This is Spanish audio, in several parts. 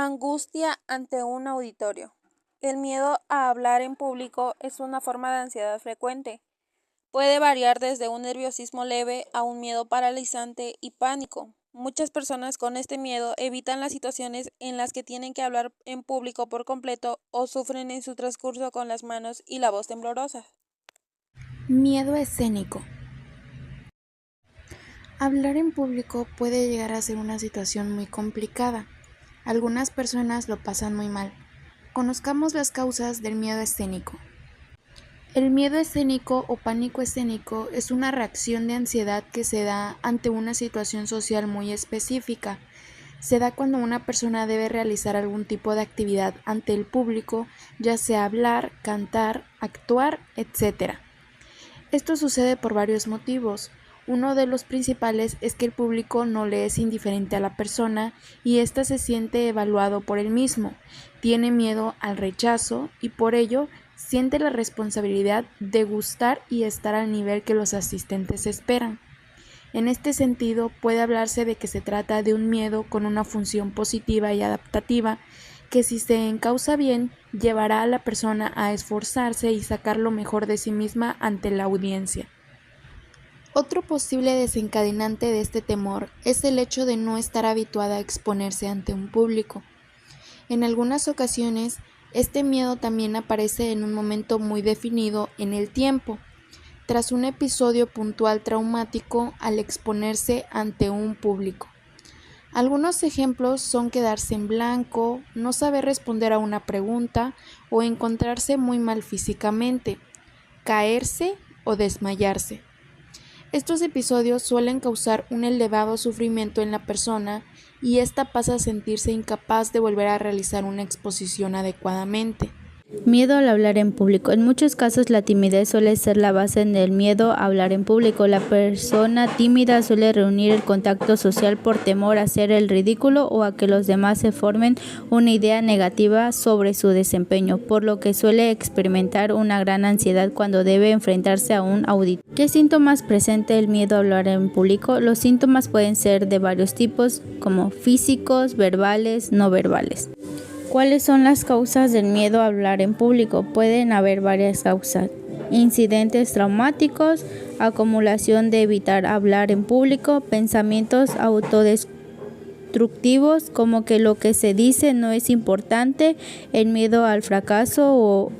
Angustia ante un auditorio. El miedo a hablar en público es una forma de ansiedad frecuente. Puede variar desde un nerviosismo leve a un miedo paralizante y pánico. Muchas personas con este miedo evitan las situaciones en las que tienen que hablar en público por completo o sufren en su transcurso con las manos y la voz temblorosa. Miedo escénico. Hablar en público puede llegar a ser una situación muy complicada. Algunas personas lo pasan muy mal. Conozcamos las causas del miedo escénico. El miedo escénico o pánico escénico es una reacción de ansiedad que se da ante una situación social muy específica. Se da cuando una persona debe realizar algún tipo de actividad ante el público, ya sea hablar, cantar, actuar, etc. Esto sucede por varios motivos. Uno de los principales es que el público no le es indiferente a la persona y ésta se siente evaluado por él mismo, tiene miedo al rechazo y por ello siente la responsabilidad de gustar y estar al nivel que los asistentes esperan. En este sentido, puede hablarse de que se trata de un miedo con una función positiva y adaptativa que si se encausa bien, llevará a la persona a esforzarse y sacar lo mejor de sí misma ante la audiencia. Otro posible desencadenante de este temor es el hecho de no estar habituada a exponerse ante un público. En algunas ocasiones, este miedo también aparece en un momento muy definido en el tiempo, tras un episodio puntual traumático al exponerse ante un público. Algunos ejemplos son quedarse en blanco, no saber responder a una pregunta o encontrarse muy mal físicamente, caerse o desmayarse. Estos episodios suelen causar un elevado sufrimiento en la persona y ésta pasa a sentirse incapaz de volver a realizar una exposición adecuadamente. Miedo al hablar en público. En muchos casos la timidez suele ser la base del miedo a hablar en público. La persona tímida suele reunir el contacto social por temor a hacer el ridículo o a que los demás se formen una idea negativa sobre su desempeño, por lo que suele experimentar una gran ansiedad cuando debe enfrentarse a un auditorio. ¿Qué síntomas presenta el miedo a hablar en público? Los síntomas pueden ser de varios tipos, como físicos, verbales, no verbales. ¿Cuáles son las causas del miedo a hablar en público? Pueden haber varias causas. Incidentes traumáticos, acumulación de evitar hablar en público, pensamientos autodestructivos como que lo que se dice no es importante, el miedo al fracaso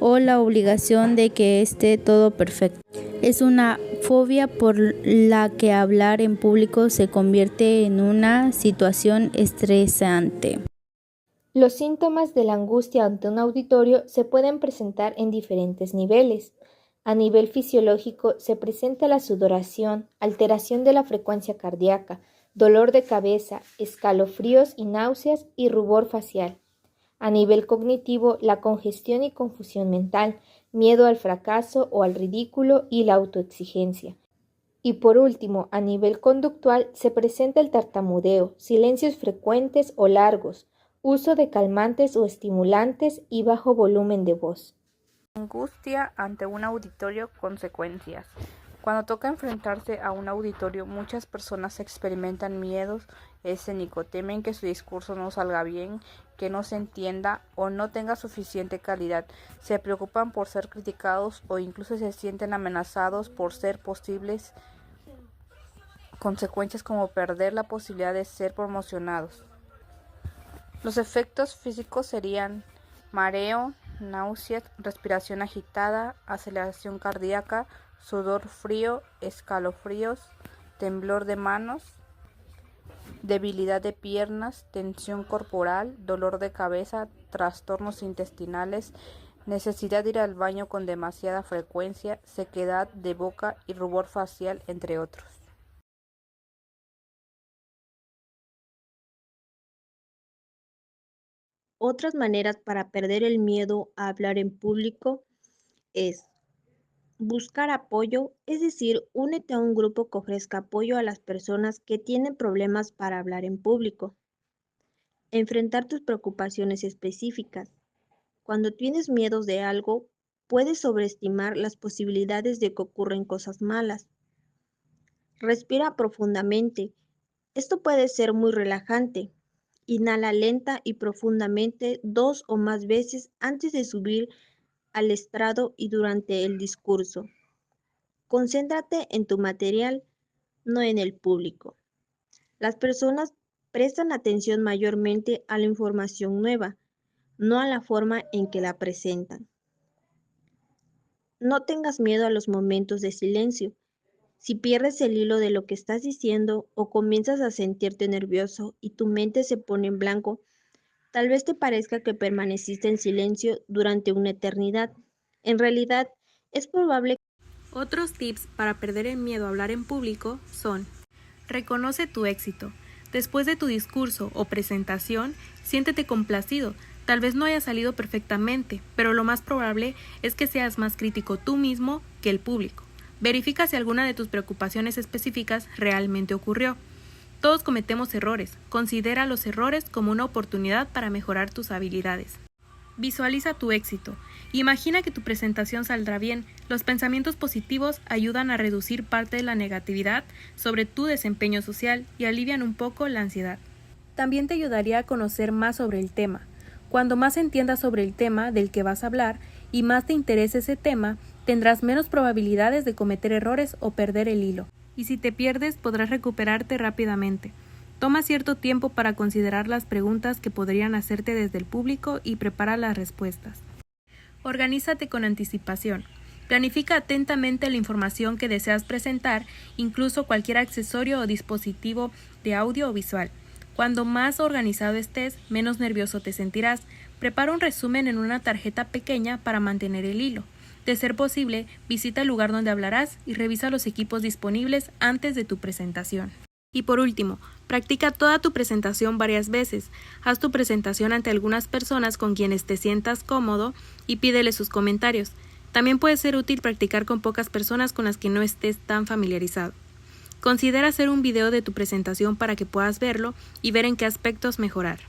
o la obligación de que esté todo perfecto. Es una fobia por la que hablar en público se convierte en una situación estresante. Los síntomas de la angustia ante un auditorio se pueden presentar en diferentes niveles. A nivel fisiológico se presenta la sudoración, alteración de la frecuencia cardíaca, dolor de cabeza, escalofríos y náuseas y rubor facial. A nivel cognitivo, la congestión y confusión mental, miedo al fracaso o al ridículo y la autoexigencia. Y por último, a nivel conductual se presenta el tartamudeo, silencios frecuentes o largos, uso de calmantes o estimulantes y bajo volumen de voz. Angustia ante un auditorio, consecuencias. Cuando toca enfrentarse a un auditorio, muchas personas experimentan miedos escénicos, temen que su discurso no salga bien, que no se entienda o no tenga suficiente calidad, se preocupan por ser criticados o incluso se sienten amenazados por ser posibles consecuencias como perder la posibilidad de ser promocionados. Los efectos físicos serían mareo, náuseas, respiración agitada, aceleración cardíaca, sudor frío, escalofríos, temblor de manos, debilidad de piernas, tensión corporal, dolor de cabeza, trastornos intestinales, necesidad de ir al baño con demasiada frecuencia, sequedad de boca y rubor facial, entre otros. Otras maneras para perder el miedo a hablar en público es buscar apoyo, es decir, únete a un grupo que ofrezca apoyo a las personas que tienen problemas para hablar en público. Enfrentar tus preocupaciones específicas. Cuando tienes miedos de algo, puedes sobreestimar las posibilidades de que ocurran cosas malas. Respira profundamente. Esto puede ser muy relajante. Inhala lenta y profundamente 2 o más veces antes de subir al estrado y durante el discurso. Concéntrate en tu material, no en el público. Las personas prestan atención mayormente a la información nueva, no a la forma en que la presentan. No tengas miedo a los momentos de silencio. Si pierdes el hilo de lo que estás diciendo o comienzas a sentirte nervioso y tu mente se pone en blanco, tal vez te parezca que permaneciste en silencio durante una eternidad. En realidad, es probable. Otros tips para perder el miedo a hablar en público son: reconoce tu éxito. Después de tu discurso o presentación, siéntete complacido. Tal vez no haya salido perfectamente, pero lo más probable es que seas más crítico tú mismo que el público. Verifica si alguna de tus preocupaciones específicas realmente ocurrió. Todos cometemos errores. Considera los errores como una oportunidad para mejorar tus habilidades. Visualiza tu éxito. Imagina que tu presentación saldrá bien. Los pensamientos positivos ayudan a reducir parte de la negatividad sobre tu desempeño social y alivian un poco la ansiedad. También te ayudaría a conocer más sobre el tema. Cuando más entiendas sobre el tema del que vas a hablar y más te interese ese tema, tendrás menos probabilidades de cometer errores o perder el hilo. Y si te pierdes, podrás recuperarte rápidamente. Toma cierto tiempo para considerar las preguntas que podrían hacerte desde el público y prepara las respuestas. Organízate con anticipación. Planifica atentamente la información que deseas presentar, incluso cualquier accesorio o dispositivo de audio o visual. Cuando más organizado estés, menos nervioso te sentirás. Prepara un resumen en una tarjeta pequeña para mantener el hilo. De ser posible, visita el lugar donde hablarás y revisa los equipos disponibles antes de tu presentación. Y por último, practica toda tu presentación varias veces. Haz tu presentación ante algunas personas con quienes te sientas cómodo y pídele sus comentarios. También puede ser útil practicar con pocas personas con las que no estés tan familiarizado. Considera hacer un video de tu presentación para que puedas verlo y ver en qué aspectos mejorar.